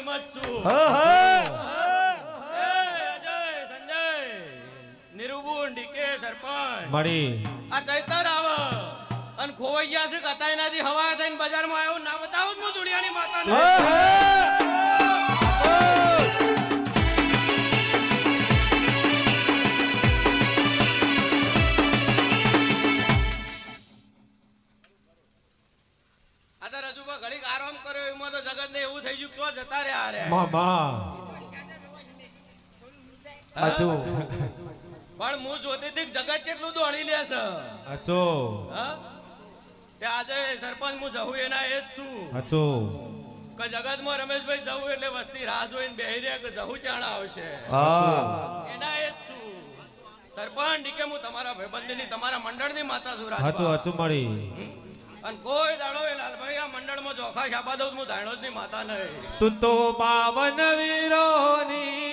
મત છું અજય સંજય નિરૂબુન ડીકે સરપંચ મળી આ ચૈતર આવ અને ખોવાઈ ગયા છે કતાઈ નાથી હવા થઈને બજારમાં આવ્યો ના બતાવું હું દુનિયાની માતાને રજૂબા ઘડીક આરામ કર્યો એમાં તો જગત ને એવું થઈ ગયું તો જતા રહ્યા રે મામા આચો પણ હું જોતી હતી જગત કેટલું દોડી લે છે આચો તે આજે સરપંચ હું જવું એના એ જ છું આચો કે જગતમાં રમેશભાઈ જવું એટલે વસ્તી રાહ જોઈને બેહી રહ્યા કે જવું ચાણા આવશે એના એ જ છું સરપંચ ડીકે હું તમારા ભાઈબંધની તમારા મંડળની માતા છું આચો આચો મળી અને કોઈ દાડો એ લાલભાઈ આ મંડળમાં જોખા શાબા દઉં હું ધાણો ની માતા નહીં તું તો પાવન વીરોની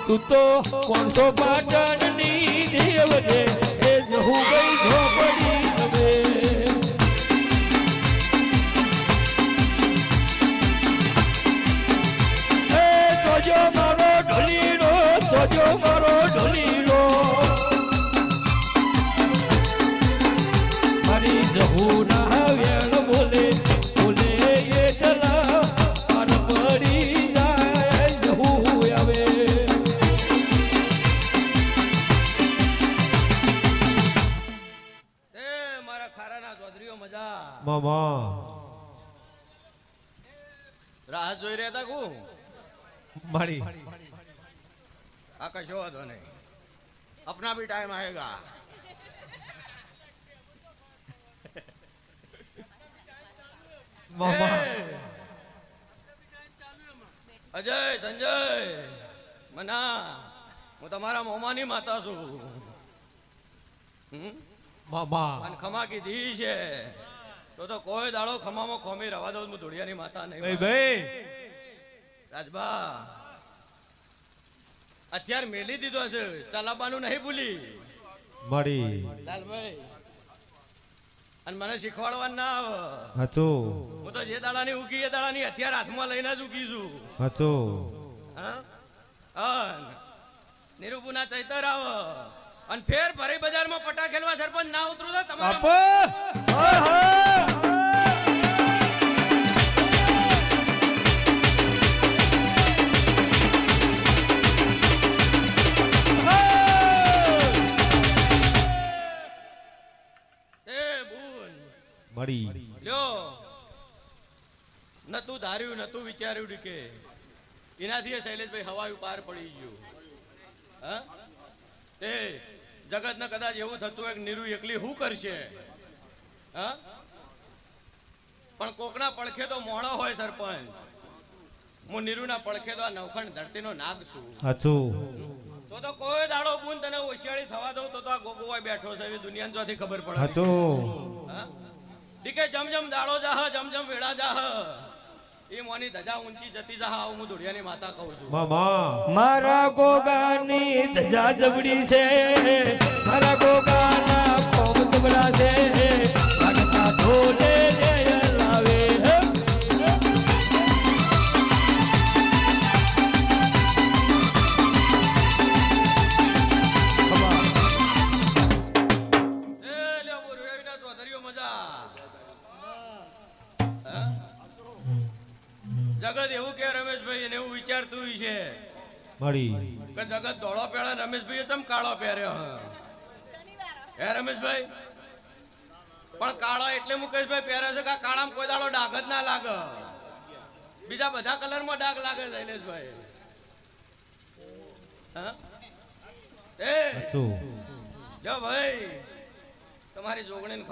તું તો 500 પાટણની દેવ રે એ જહુ ગઈ ઝોપડી હવે એ જોજો મારો ઢોલીડો જોજો મારો ઢોલીડો મારી જહુ ના વેણ બોલે બોલે એટલા પર પડી જાય જહુ આવે મામા રાહ જોઈ રહ્યા હતા કુ મારી આ કશો વાંધો નહીં अपना भी टाइम आएगा મામા અજય સંજય મના હું તમારા મોમાની માતા છું મામા અને ખમા કીધી છે તો કોઈ દાડો ખમામાં ખોમી રવા દઉં હું ધોળિયાની માતા નહીં ભાઈ રાજબા અત્યારે મેલી દીધો છે ચલાવવાનું નહીં ભૂલી મળી લાલભાઈ અને મને શીખવાડવા ના આવે હાચો હું તો જે દાડાની ઉગી એ દાડાની હથિયાર હાથમાં લઈને જ ઉગી છું હાચો નિરૂપુના ચૈતર આવ અને ફેર ભરી બજારમાં પટા ખેલવા સરપંચ ના ઉતરું તો તમારે મળી લ્યો નતું ધાર્યું નતું વિચાર્યું કે એનાથી શૈલેષભાઈ હવાયું પાર પડી ગયું હા તે જગત ને કદાચ એવું થતું હોય કે નીરુ એકલી શું કરશે હા પણ કોકના પડખે તો મોણો હોય સરપંચ હું નીરુના પડખે તો આ નવખંડ ધરતીનો નાગ છું હાચું તો કોઈ દાડો બુન તને હોશિયારી થવા દઉં તો આ ગોગોવાય બેઠો છે એવી દુનિયાને જોથી ખબર પડે હાચું હા દીકે જમ દાડો જાહ જમ વેળા જાહ એ મોની ધજા ઊંચી જતી જાહ હું ધોળિયાની માતા કહું છું મામા મારા ગોગાની ધજા જબડી છે મારા ગોગાના કોમ જબડા છે લાગતા ઢોલે લાવે જગત એવું કે રમેશભાઈ એને એવું વિચારતું છે મળી કે જગત ધોળો પહેરે રમેશભાઈ ચમ કાળો પહેર્યો હે રમેશભાઈ પણ કાળો એટલે મુકેશભાઈ પહેરે છે કે કાળામાં કોઈ દાડો ડાઘ જ ના લાગે બીજા બધા કલરમાં ડાઘ લાગે શૈલેષભાઈ હા એ જો ભાઈ તમારી જોગણીને